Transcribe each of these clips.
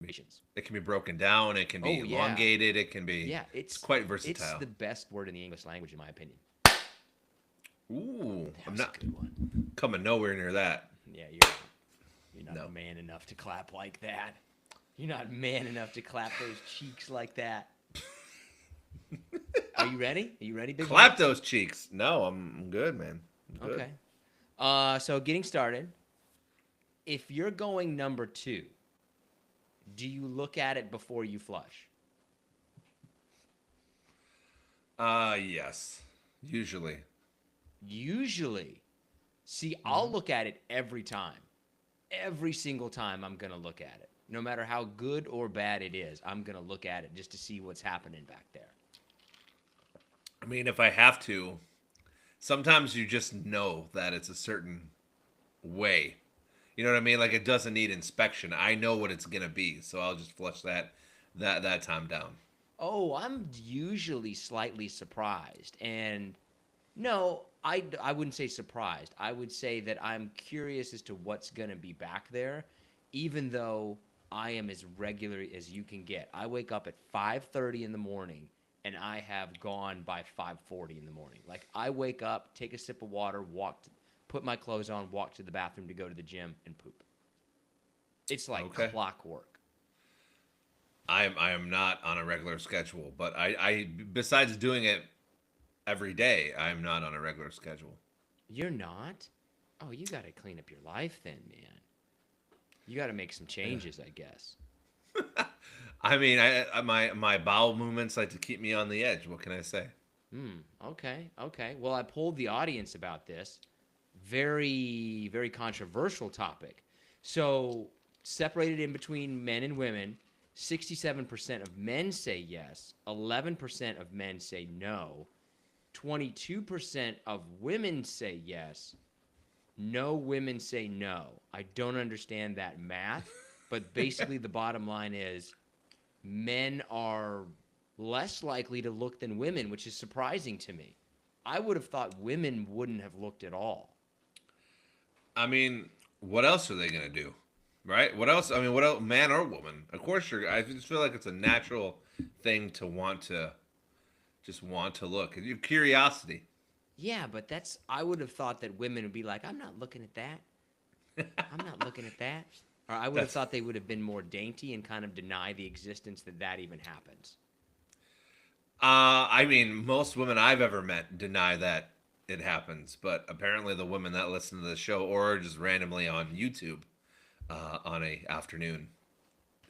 combinations. It can be broken down. It can be Oh yeah, elongated. It can be. yeah. It's quite It's versatile. the best word in the English language, in my opinion. Ooh, That I'm was a not good one. coming nowhere near that. Yeah, you're not No. man enough to clap like that. You're not man enough to clap those cheeks like that. Are you ready? Are you ready, big Clap boy? those cheeks. No, I'm good, man. I'm good. Okay. So getting started. If you're going number two, do you look at it before you flush? Yes. Usually. Usually. See, I'll Hmm. look at it every time. Every single time I'm going to look at it. No matter how good or bad it is, I'm going to look at it just to see what's happening back there. I mean, if I have to, sometimes you just know that it's a certain way. You know what I mean? Like it doesn't need inspection. I know what it's gonna be, so I'll just flush that time down. Oh, I'm usually slightly surprised. And no, I wouldn't say surprised. I would say that I'm curious as to what's going to be back there, even though I am as regular as you can get. I wake up at 5:30 in the morning and I have gone by 5:40 in the morning. Like I wake up, take a sip of water, put my clothes on, walk to the bathroom to go to the gym and poop. It's like Okay. clockwork. I am not on a regular schedule, but I besides doing it every day, I'm not on a regular schedule. You're not? Oh, you got to clean up your life then, man. You got to make some Yeah. changes, I guess. I mean, my bowel movements like to keep me on the edge. What can I say? Okay, okay. Well, I polled the audience about this. Very, very controversial topic. So, separated in between men and women, 67% of men say yes, 11% of men say no, 22% of women say yes, no women say no. I don't understand that math, but basically the bottom line is men are less likely to look than women, which is surprising to me. I would have thought women wouldn't have looked at all. I mean, what else are they gonna do? Right? What else? I mean, what else? Man or woman? Of course, you're. I just feel like it's a natural thing to want to look. Your curiosity. Yeah, but I would have thought that women would be like, I'm not looking at that. I'm not looking at that. Or I would have That's. thought they would have been more dainty and kind of deny the existence that even happens. I mean, most women I've ever met deny that it happens, but apparently the women that listen to the show or just randomly on YouTube on a afternoon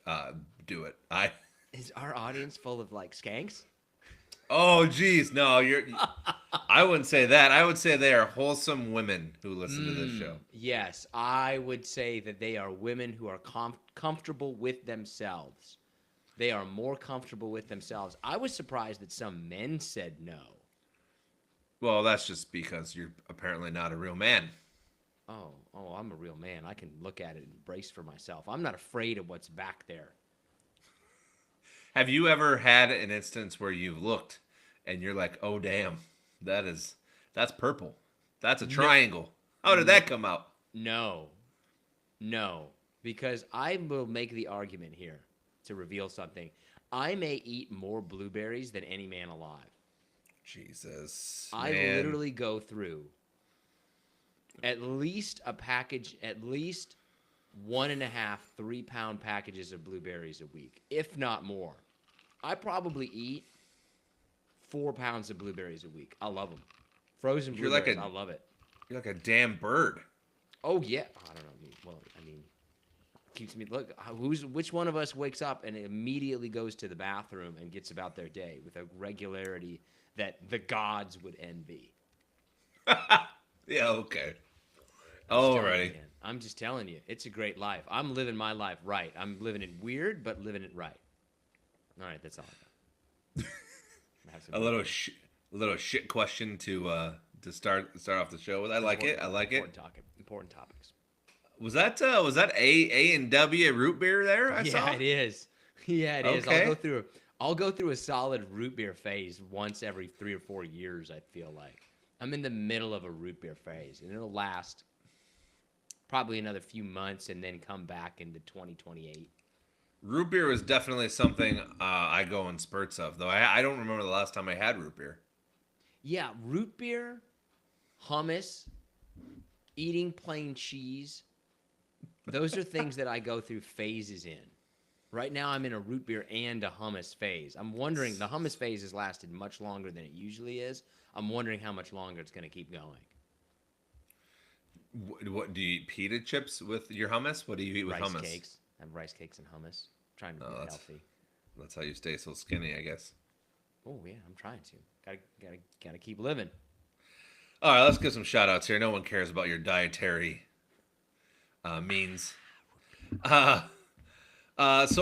uh, do it. I. Is our audience full of like skanks? Oh, geez, no, you're. I wouldn't say that. I would say they are wholesome women who listen to this show. Yes, I would say that they are women who are comfortable with themselves. They are more comfortable with themselves. I was surprised that some men said no. Well, that's just because you're apparently not a real man. Oh, I'm a real man. I can look at it and brace for myself. I'm not afraid of what's back there. Have you ever had an instance where you've looked and you're like, "Oh damn, that's purple. That's a No, triangle. How did no, that come out?" no, no. Because I will make the argument here to reveal something. I may eat more blueberries than any man alive. Jesus, I man. literally go through at least a package, at least 1.5, 3 pound packages of blueberries a week, if not more. I probably eat 4 pounds of blueberries a week. I love them. Frozen You're like blueberries, a I love it. you're like a damn bird. Oh yeah, I don't know. I mean, keeps me look. Which one of us wakes up and immediately goes to the bathroom and gets about their day with a regularity that the gods would envy? Yeah, okay. I'm just telling you, Alrighty. man. I'm just telling you, it's a great life. I'm living my life right. I'm living it weird, but living it right. All right, that's all I got. I have some A beer little here. a little shit question to start off the show with. I like it. I like it. Important topics. Was that A and W root beer there? I Yeah, saw. it is. Yeah, it is. Okay. I'll go through a solid root beer phase once every 3 or 4 years. I feel like I'm in the middle of a root beer phase, and it'll last probably another few months, and then come back into 2028. Root beer was definitely something I go in spurts of, though. I don't remember the last time I had root beer. Yeah, root beer, hummus, eating plain cheese. Those are things that I go through phases in. Right now, I'm in a root beer and a hummus phase. I'm wondering, the hummus phase has lasted much longer than it usually is. I'm wondering how much longer it's going to keep going. What do you eat? Pita chips with your hummus? What do you eat with Rice hummus? cakes. I have rice cakes and hummus. Trying to be healthy. That's how you stay so skinny, I guess. Oh yeah, I'm trying to. Gotta keep living. All right, let's give some shout outs here. No one cares about your dietary means. So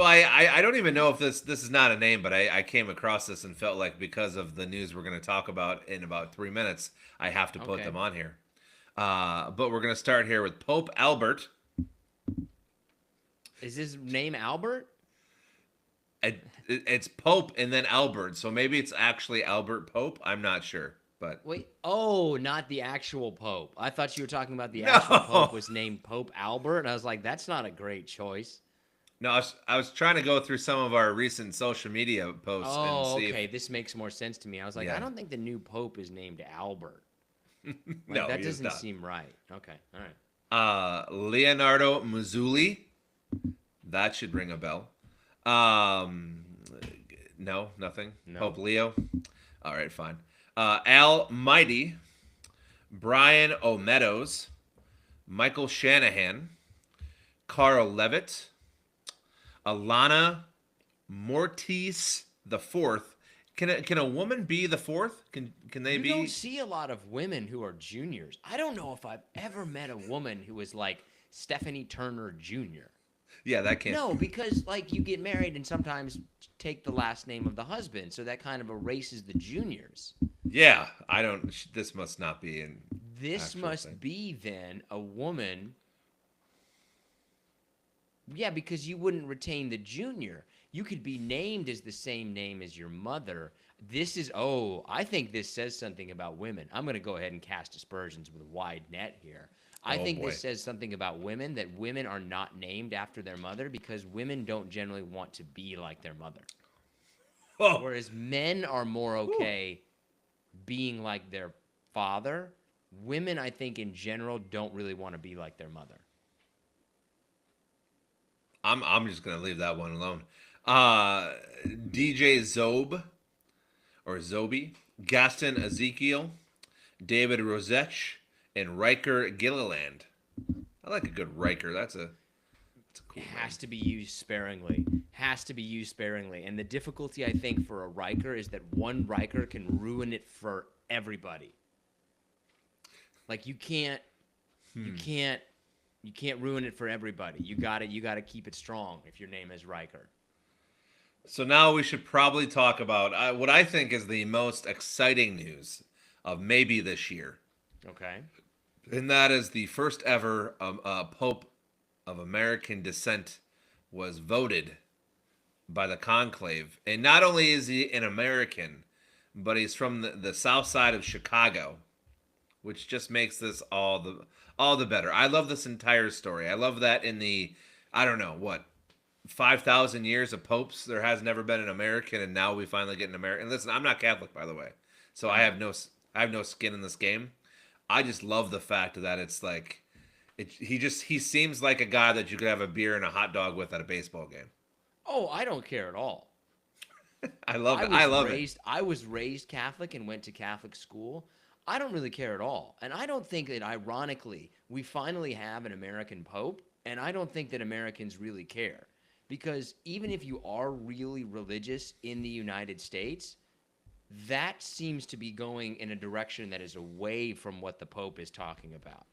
I don't even know if this is not a name, but I came across this and felt like because of the news we're going to talk about in about 3 minutes, I have to put them on here. But we're going to start here with Pope Albert. Is his name Albert? It's Pope and then Albert, so maybe it's actually Albert Pope. I'm not sure, but wait, not the actual Pope. I thought you were talking about the actual Pope was named Pope Albert, and I was like, that's not a great choice. No, I was trying to go through some of our recent social media posts. Oh, and see okay, this makes more sense to me. I was like, I don't think the new Pope is named Albert. No, that doesn't seem right. Okay, all right. Leonardo Mazzulli. That should ring a bell. No, nothing. No. Pope Leo. All right, fine. Al Mighty, Brian O'Meadows, Michael Shanahan, Carl Levitt, Alana Mortis the fourth. Can a woman be the fourth? Can they be? You don't see a lot of women who are juniors. I don't know if I've ever met a woman who was like Stephanie Turner Jr. Yeah, that can't. No, because like you get married and sometimes take the last name of the husband, so that kind of erases the juniors. Yeah, I don't. This must not be in. This must be then a woman. Yeah, because you wouldn't retain the junior. You could be named as the same name as your mother. This is, I think this says something about women. I'm going to go ahead and cast aspersions with a wide net here. I think this says something about women, that women are not named after their mother because women don't generally want to be like their mother. Oh. Whereas men are more okay being like their father. Women, I think, in general, don't really want to be like their mother. I'm just going to leave that one alone. DJ Zob, or Zobi, Gaston Ezekiel, David Rosech, and Riker Gilliland. I like a good Riker. That's a cool name. Has to be used sparingly. And the difficulty, I think, for a Riker is that one Riker can ruin it for everybody. Like you can't ruin it for everybody. You got to keep it strong if your name is Riker. So now we should probably talk about what I think is the most exciting news of maybe this year. Okay. And that is the first ever Pope of American descent was voted by the conclave. And not only is he an American, but he's from the south side of Chicago, which just makes this all the better. I love this entire story. I love that in the, 5,000 years of popes, there has never been an American, and now we finally get an American. Listen, I'm not Catholic, by the way, so I have no skin in this game. I just love the fact that it's like, he seems like a guy that you could have a beer and a hot dog with at a baseball game. Oh, I don't care at all. I love it. I was raised Catholic and went to Catholic school. I don't really care at all. And I don't think that, ironically, we finally have an American Pope, and I don't think that Americans really care. Because even if you are really religious in the United States, that seems to be going in a direction that is away from what the Pope is talking about.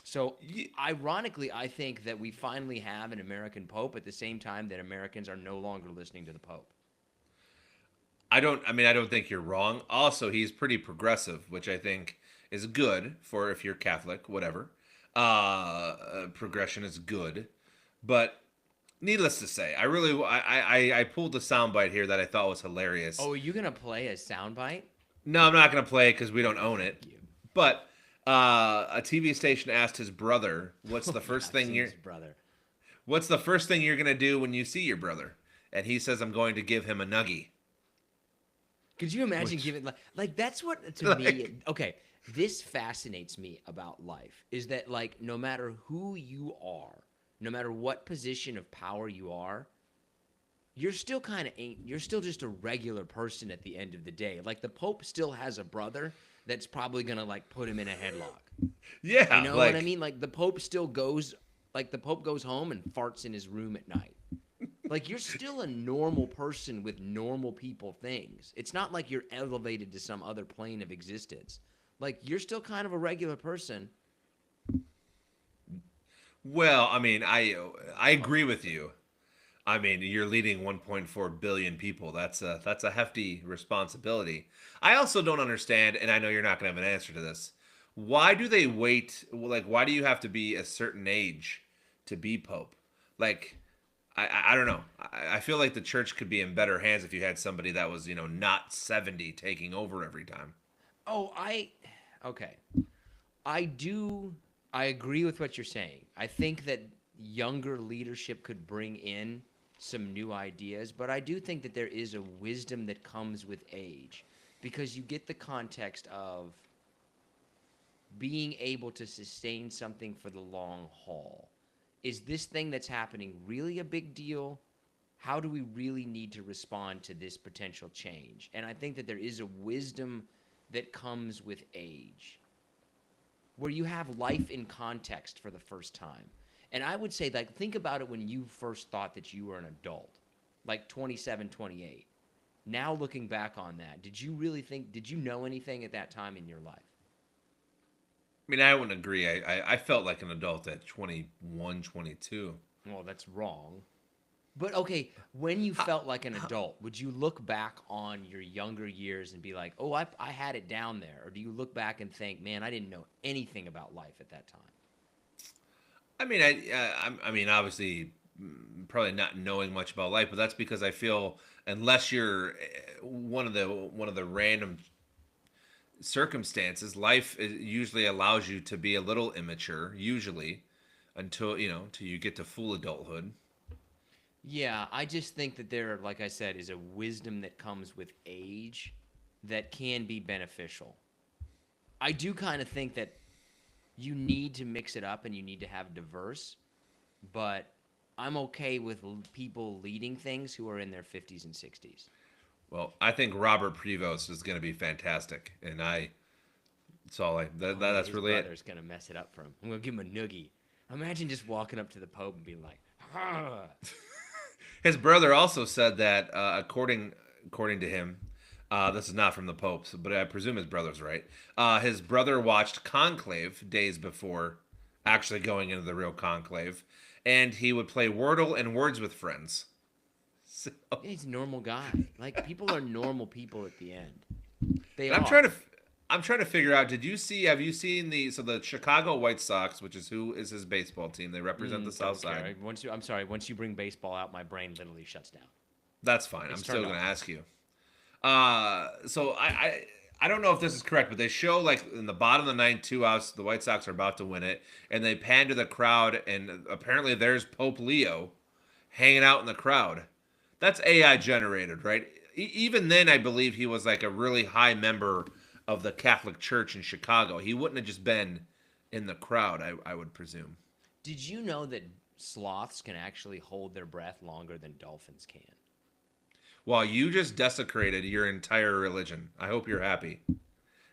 So, ironically, I think that we finally have an American Pope at the same time that Americans are no longer listening to the Pope. I don't think you're wrong. Also, he's pretty progressive, which I think is good for if you're Catholic, whatever. Progression is good. But needless to say, I pulled a soundbite here that I thought was hilarious. Oh, are you going to play a soundbite? No, I'm not going to play it because we don't own it. But a TV station asked his brother, "What's the first thing What's the first thing you're gonna do when you see your brother? And he says, "I'm going to give him a nuggie." Could you imagine Which, giving like that's what to like, me? Okay, this fascinates me about life is that like no matter who you are, no matter what position of power you are, you're still kind of ain't. You're still just a regular person at the end of the day. Like the Pope still has a brother that's probably gonna like put him in a headlock. You yeah, know what I like mean? Like the Pope still goes. Like the Pope goes home and farts in his room at night. Like you're still a normal person with normal people things. It's not like you're elevated to some other plane of existence. Like you're still kind of a regular person. well, I mean, I agree with you. I mean, you're leading 1.4 billion people. That's a hefty responsibility. I also don't understand, and I know you're not going to have an answer to this. Why do they wait? Like, why do you have to be a certain age to be pope? Like, I don't know. I feel like the church could be in better hands if you had somebody that was, not 70 taking over every time. Oh, okay. I do I agree with what you're saying. I think that younger leadership could bring in some new ideas, but I do think that there is a wisdom that comes with age because you get the context of being able to sustain something for the long haul. Is this thing that's happening really a big deal? How do we really need to respond to this potential change? And I think that there is a wisdom that comes with age where you have life in context for the first time. And I would say, like, think about it when you first thought that you were an adult, like 27, 28. Now looking back on that, did you know anything at that time in your life? I mean, I wouldn't agree. I felt like an adult at 21, 22. Well, that's wrong. But okay, when you felt like an adult, would you look back on your younger years and be like, oh, I had it down there? Or do you look back and think, man, I didn't know anything about life at that time? I mean, I mean, obviously, probably not knowing much about life, but that's because I feel unless you're one of the random circumstances, life usually allows you to be a little immature, usually, until you get to full adulthood. Yeah, I just think that there, like I said, is a wisdom that comes with age that can be beneficial. I do kind of think that you need to mix it up and you need to have diverse, but I'm okay with people leading things who are in their 50s and 60s. Well, I think Robert Prevost is going to be fantastic, and that's all Oh yeah, that's his really it. brother's gonna mess it up for him. I'm gonna give him a noogie. Imagine just walking up to the Pope and being like, "Ah." His brother also said that, according to him, this is not from the Pope, but I presume his brother's right. His brother watched Conclave days before actually going into the real Conclave, and he would play Wordle and Words with Friends. So, Yeah, he's a normal guy. Like people are normal people at the end. They and are. I'm trying to figure out. Have you seen the Chicago White Sox, which is who is his baseball team? They represent the South Don't care. Side. I'm sorry. Once you bring baseball out, my brain literally shuts down. That's fine. I'm It's still turned going to off. ask you. So I don't know if this is correct, but they show like in the bottom of the ninth, 2 outs, the White Sox are about to win it, and they pan to the crowd, and apparently there's Pope Leo hanging out in the crowd. That's AI generated, right? Even then, I believe he was like a really high member of the Catholic Church in Chicago. He wouldn't have just been in the crowd, I would presume. Did you know that sloths can actually hold their breath longer than dolphins can? Well, you just desecrated your entire religion. I hope you're happy.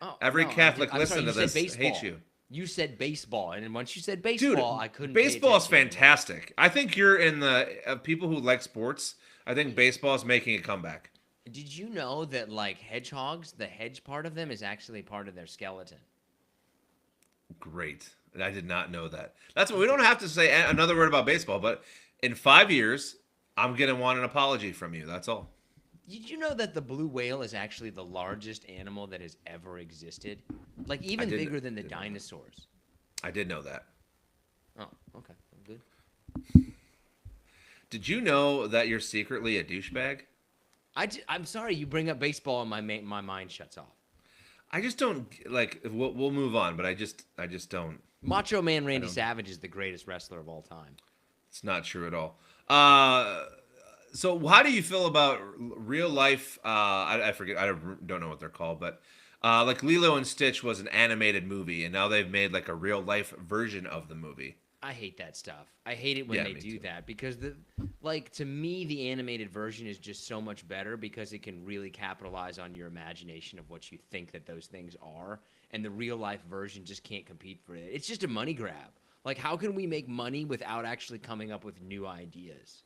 Oh Every no, Catholic I'm sorry. listen You to said this hates baseball. you. You said baseball, and then once you said Dude, baseball, I couldn't. Pay baseball is attention anymore. fantastic. I think you're in the people who like sports. I think baseball is making a comeback. Did you know that like hedgehogs, the hedge part of them is actually part of their skeleton? Great. I did not know that. That's what we don't have to say another word about baseball, but in 5 years, I'm gonna want an apology from you. That's all. Did you know that the blue whale is actually the largest animal that has ever existed? Like I even did. bigger than the Did know that. dinosaurs. I did know that. Oh, okay, good. Did you know that you're secretly a douchebag? I'm sorry you bring up baseball and my mind shuts off. I just don't like. We'll move on, but I just don't. Macho Man I Randy don't. Savage is the greatest wrestler of all time. It's not true at all. So how do you feel about real life? I forget. I don't know what they're called, but like Lilo and Stitch was an animated movie, and now they've made like a real life version of the movie. I hate that stuff. I hate it when Yeah, they me do too. that because to me the animated version is just so much better because it can really capitalize on your imagination of what you think that those things are, and the real life version just can't compete for it. It's just a money grab. Like, how can we make money without actually coming up with new ideas?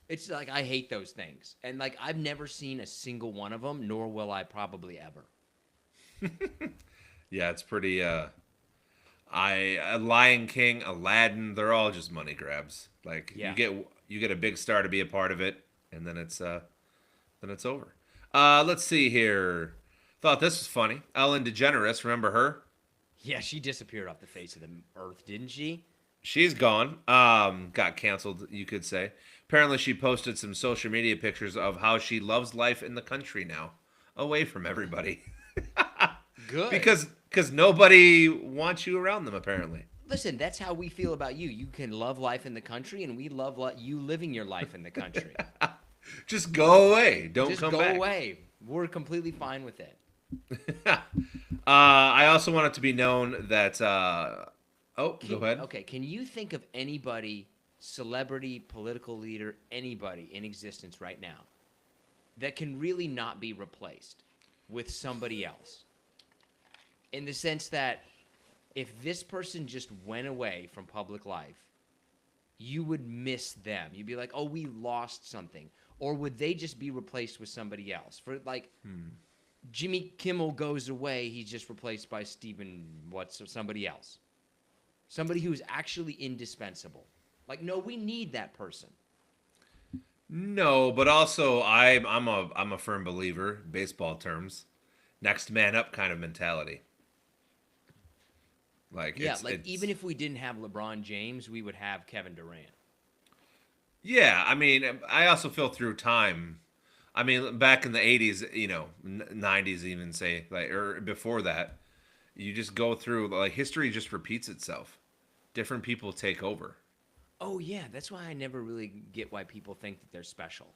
It's like I hate those things. And like I've never seen a single one of them, nor will I probably ever. Yeah, it's pretty. Lion King, Aladdin, they're all just money grabs. Like Yeah. you get a big star to be a part of it, and then it's over. Let's see here. Thought this was funny. Ellen DeGeneres, remember her? Yeah, she disappeared off the face of the earth, didn't she? She's gone. Got canceled, you could say. Apparently, she posted some social media pictures of how she loves life in the country now, away from everybody, Good. because nobody wants you around them. Apparently, Listen, that's how we feel about you. You can love life in the country, and we love you living your life in the country. just go away. Don't Just come go back. away. We're completely fine with it. I also want it to be known that. Go ahead. Okay, can you think of anybody, celebrity, political leader, anybody in existence right now that can really not be replaced with somebody else? In the sense that if this person just went away from public life, you would miss them. You'd be like, oh, we lost something. Or would they just be replaced with somebody else? For like, Jimmy Kimmel goes away, he's just replaced by somebody else. Somebody who's actually indispensable. Like, no, we need that person. No, but also I'm a firm believer, baseball terms, next man up kind of mentality. Like Yeah, like even it's if we didn't have LeBron James, we would have Kevin Durant. yeah. I mean, I also feel through time. I mean, back in the '80s, 90s, even say like or before that, you just go through like history just repeats itself. Different people take over. Oh yeah, that's why I never really get why people think that they're special.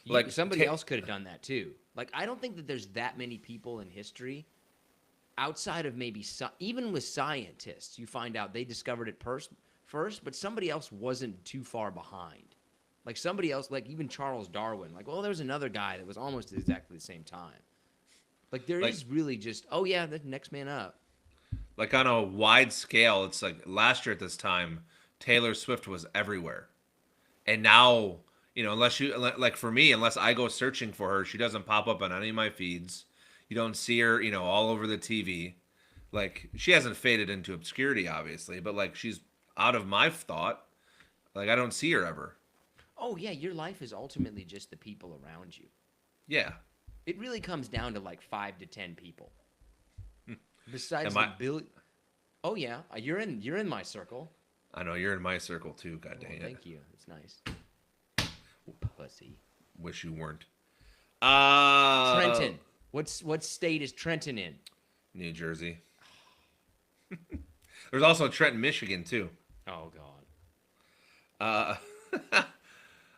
Like Somebody else could have done that too. Like I don't think that there's that many people in history outside of maybe even with scientists. You find out they discovered it first, but somebody else wasn't too far behind. Like somebody else, like even Charles Darwin. Like, well, there was another guy that was almost at exactly the same time. Like there like is really just, oh yeah, the next man up. like on a wide scale, it's like last year at this time, Taylor Swift was everywhere. And now, unless you like for me, unless I go searching for her, she doesn't pop up on any of my feeds. You don't see her, all over the TV. Like she hasn't faded into obscurity, obviously, but like she's out of my thought. Like I don't see her ever. Oh yeah, your life is ultimately just the people around you. Yeah. It really comes down to like 5 to 10 people. Besides Am the I? billion. Oh yeah, you're in my circle. I know you're in my circle too. God Oh, dang it. thank you. It's nice. Pussy. Wish you weren't. Trenton. What state is Trenton in? New Jersey. There's also Trenton, Michigan too. Oh God.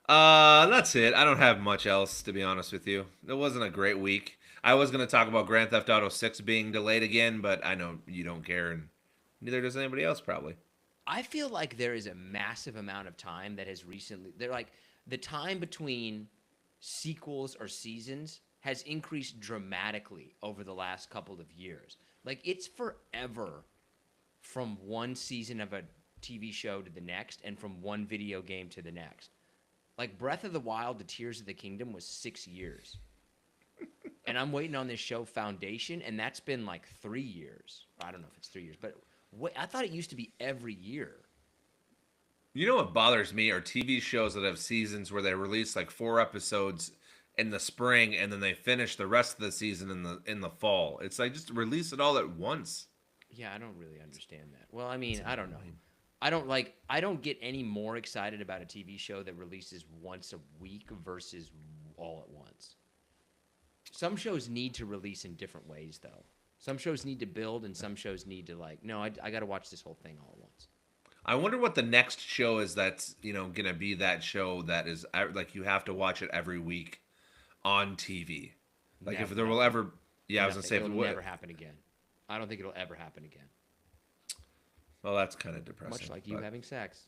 Uh, that's it. I don't have much else to be honest with you. It wasn't a great week. I was gonna talk about Grand Theft Auto 6 being delayed again, but I know you don't care, and neither does anybody else probably. I feel like there is a massive amount of time that has recently. They're like the time between sequels or seasons has increased dramatically over the last couple of years. Like it's forever from one season of a TV show to the next, and from one video game to the next. Like Breath of the Wild to Tears of the Kingdom was 6 years. And I'm waiting on this show Foundation, and that's been like 3 years. I don't know if it's 3 years, but I thought it used to be every year. You know what bothers me are TV shows that have seasons where they release like 4 episodes in the spring and then they finish the rest of the season in the fall. It's like just release it all at once. Yeah, I don't really understand that. Well, I mean, I don't know. I don't get any more excited about a TV show that releases once a week versus all at once. Some shows need to release in different ways though. Some shows need to build and some shows need to like, no, I got to watch this whole thing all at once. I wonder what the next show is that's, gonna be that show that is like you have to watch it every week on TV. Like if Never, there will nothing. ever, yeah, I was gonna Nothing. say if It'll it would. never happen again. I don't think it'll ever happen again. Well, that's kind of depressing. Much like you having sex.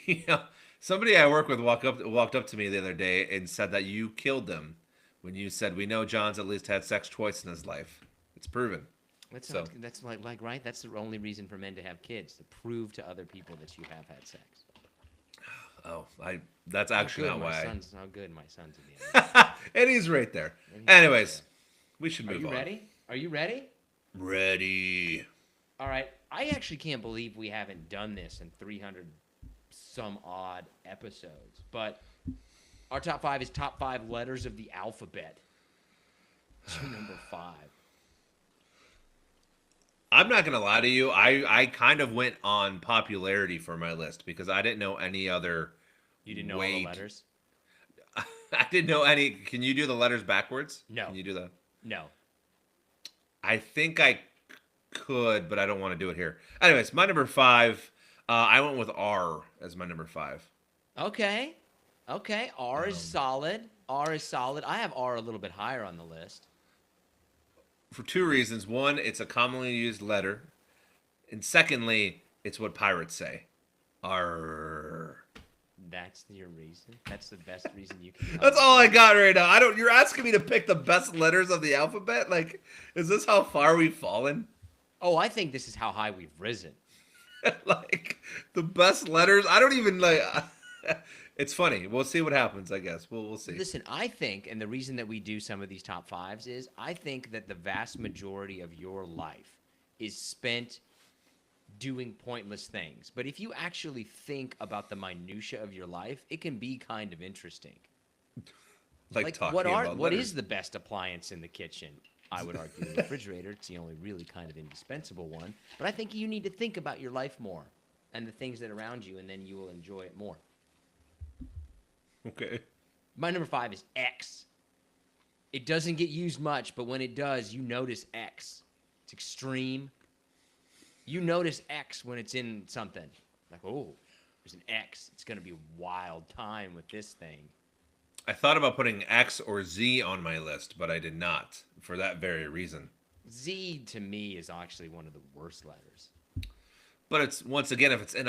Yeah, somebody I work with walked up to me the other day and said that you killed them when you said we know John's at least had sex twice in his life. It's proven. That's So that's like right. That's the only reason for men to have kids, to prove to other people that you have had sex. that's actually not why. How good my son's in the end. And he's right there. And he's Anyways, right we should there. move on. Ready? Are you ready? Ready. All right. I actually can't believe we haven't done this in 300 some odd episodes. But our top 5 is top 5 letters of the alphabet. To number 5. I'm not gonna lie to you. I kind of went on popularity for my list because I didn't know any other. You didn't know all the letters? I didn't know any. Can you do the letters backwards? No. Can you do that? No. I think I could, but I don't want to do it here. Anyways, my number 5. I went with R as my number 5. Okay. Okay. R is solid. R is solid. I have R a little bit higher on the list. For 2 reasons. One, it's a commonly used letter. And secondly, it's what pirates say. R. That's your reason? That's the best reason you can. That's all I got right now. You're asking me to pick the best letters of the alphabet? Like, is this how far we've fallen? Oh, I think this is how high we've risen. Like, the best letters? I don't even, like... It's funny. We'll see what happens, I guess. We'll see. Listen, I think, and the reason that we do some of these top 5s is I think that the vast majority of your life is spent doing pointless things. But if you actually think about the minutia of your life, it can be kind of interesting. Like talking what about letters. is the best appliance in the kitchen? I would argue the refrigerator. It's the only really kind of indispensable one. But I think you need to think about your life more and the things that are around you, and then you will enjoy it more. Okay. My number 5 is X. It doesn't get used much, but when it does, you notice X. It's extreme. You notice X when it's in something. Like, oh, there's an X. It's going to be a wild time with this thing. I thought about putting X or Z on my list, but I did not for that very reason. Z to me is actually one of the worst letters. But it's once again, if it's in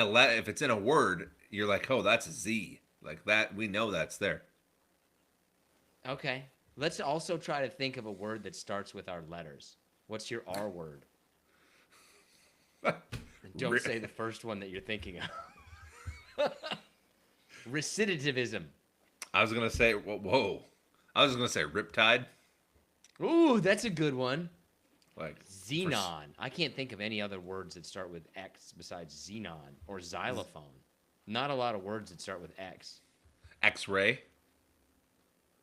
a word, you're like, oh, that's a Z. Like that, we know that's there. Okay. Let's also try to think of a word that starts with our letters. What's your R word? Don't say the first one that you're thinking of. Recitativism. I was gonna say, whoa. I was gonna say riptide. Ooh, that's a good one. Like Xenon. I can't think of any other words that start with X besides xenon or xylophone. Not a lot of words that start with X. X-ray.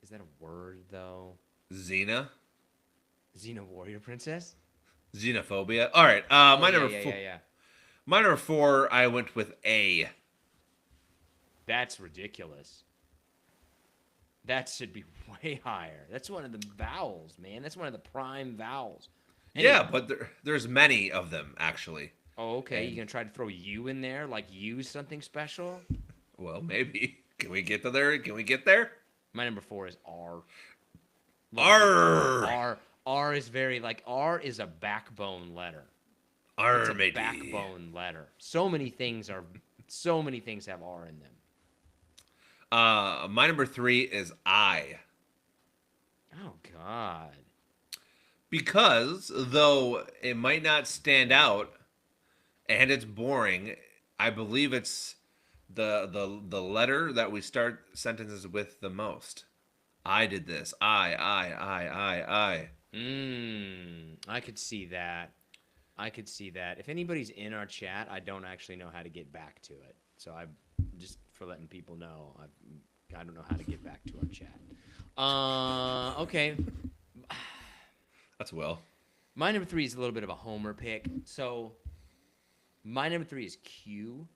Is that a word, though? Xena. Xena Warrior Princess? Xenophobia. All right. My number 4. Yeah. My number 4, I went with A. That's ridiculous. That should be way higher. That's one of the vowels, man. That's one of the prime vowels. Anyway. Yeah, but there's many of them, actually. Oh, okay. You going to try to throw you in there? Like you something special? Well, maybe. Can we get to there? Can we get there? My number 4 is R. R. R is very, like, R is a backbone letter. R, It's a maybe. backbone letter. So many things have R in them. My number 3 is I. Oh, God. Because, though it might not stand out, and it's boring, I believe it's the letter that we start sentences with the most. I did this. I. I could see that. If anybody's in our chat, I don't actually know how to get back to it. So I'm just for letting people know, I don't know how to get back to our chat. Okay. That's well. My number 3 is a little bit of a homer pick. So my number 3 is Q,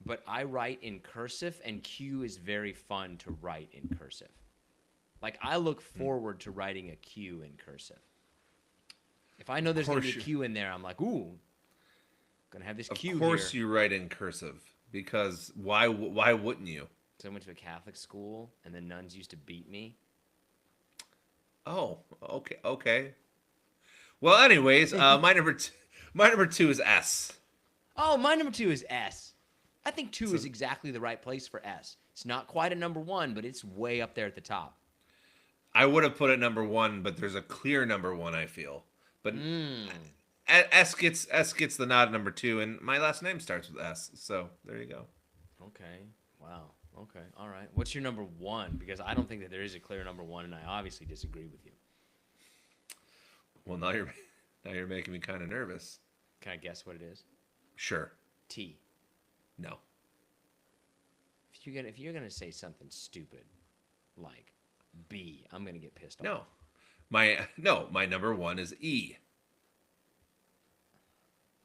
but I write in cursive, and Q is very fun to write in cursive. Like, I look forward to writing a Q in cursive. If I know there's going to be a Q in there, I'm like, ooh. Gonna have this Of cue course here. you write in cursive because why wouldn't you? So I went to a Catholic school, and the nuns used to beat me. Oh, okay. Well, anyways, my number two is S. Oh, my number 2 is S. I think 2 is So exactly the right place for S. It's not quite a number 1, but it's way up there at the top. I would have put it number one, but there's a clear number one. I feel, but Mmm. S gets the nod at number two, and my last name starts with S. So there you go. Okay. Wow. Okay. All right. What's your number 1? Because I don't think that there is a clear number 1, and I obviously disagree with you. Well, now you're making me kind of nervous. Can I guess what it is? Sure. T. No. If you're gonna say something stupid like B, I'm gonna get pissed off. My number one is E.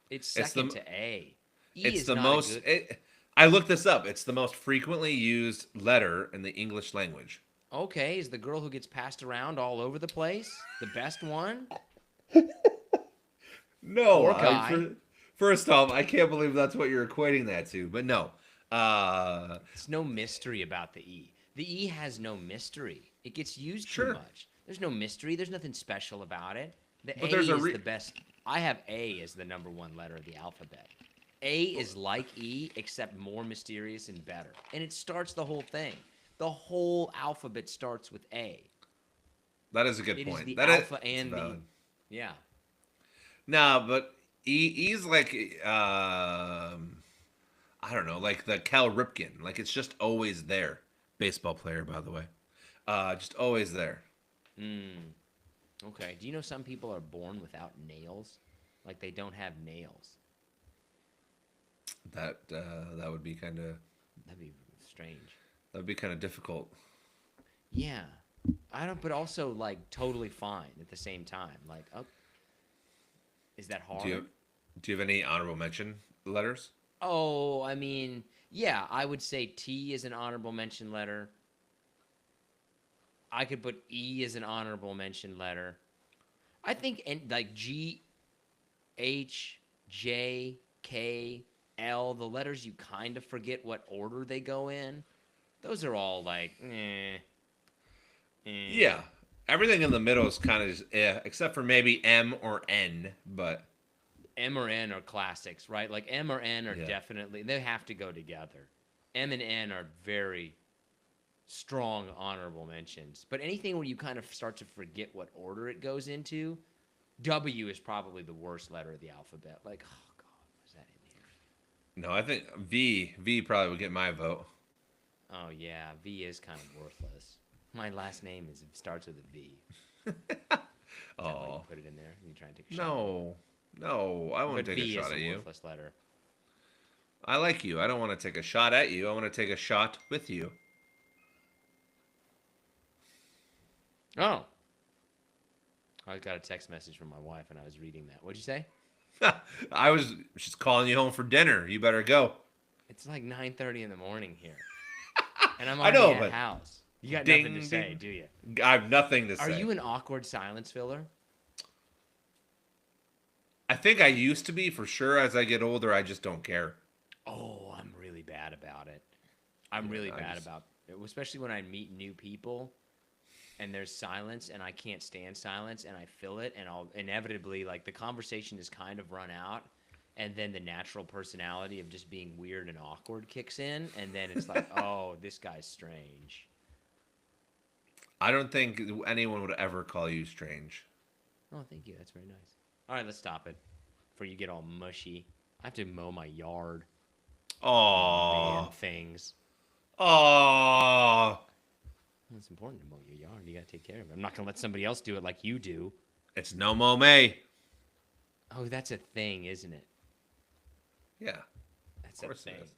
It's It's second the to A. E it's is the not most. a good. I looked this up. It's the most frequently used letter in the English language. Okay, is the girl who gets passed around all over the place the best one? No, Or guy? first off, I can't believe that's what you're equating that to. But no, It's no mystery about the E. The E has no mystery. It gets used too sure, much. There's no mystery. There's nothing special about it. The but A there's a is the best. I have A as the number 1 letter of the alphabet. A is like E, except more mysterious and better. And it starts the whole thing. The whole alphabet starts with A. that is a good It is point. the That alpha it's and the. valid. Yeah. No, but E's like I don't know, like the Cal Ripken. Like it's just always there. Baseball player, by the way. Just always there. Mm. Okay. Do you know some people are born without nails? Like they don't have nails. That would be That'd be strange. difficult. Yeah. I don't, but also like totally fine at the same time. Like, oh, is that hard? Do you have any honorable mention letters? Oh, I mean, yeah, I would say T is an honorable mention letter. I could put E as an honorable mention letter. I think like G, H, J, K, L, the letters you kind of forget what order they go in. Those are all like, Yeah. Everything in the middle is kind of just except for maybe M or N, but M or N are classics, right? Like M or N are yeah. definitely, they have to go together. M and N are very strong honorable mentions. But anything where you kind of start to forget what order it goes into, W is probably the worst letter of the alphabet. Like, oh God, what's that in here? No, I think V probably would get my vote. Oh yeah, V is kind of worthless. My last name starts with a V. Is that why you Oh. put it in there? You try and take a shot. No, I won't But take V a shot is at a you. worthless letter. I like you. I don't want to take a shot at you. I want to take a shot with you. Oh. I got a text message from my wife and I was reading that. What'd you say? I was just calling you home for dinner. You better go. It's like 9:30 in the morning here. And I'm I already know, at but house. You got ding, nothing to say, ding. do you? I have nothing to say. Are you an awkward silence filler? I think I used to be for sure. As I get older, I just don't care. Oh, I'm really bad about it. I'm Yeah, really I bad just- about it, especially when I meet new people and there's silence and I can't stand silence and I feel it and I'll inevitably like the conversation is kind of run out and then the natural personality of just being weird and awkward kicks in and then it's like, oh, this guy's strange. I don't think anyone would ever call you strange. Oh, thank you. That's very nice. All right, let's stop it before you get all mushy. I have to mow my yard. Man, Oh, things. oh. Well, it's important to mow your yard. You got to take care of it. I'm not going to let somebody else do it like you do. It's no mo may. Oh, that's a thing, isn't it? Yeah, That's of course a it thing. is.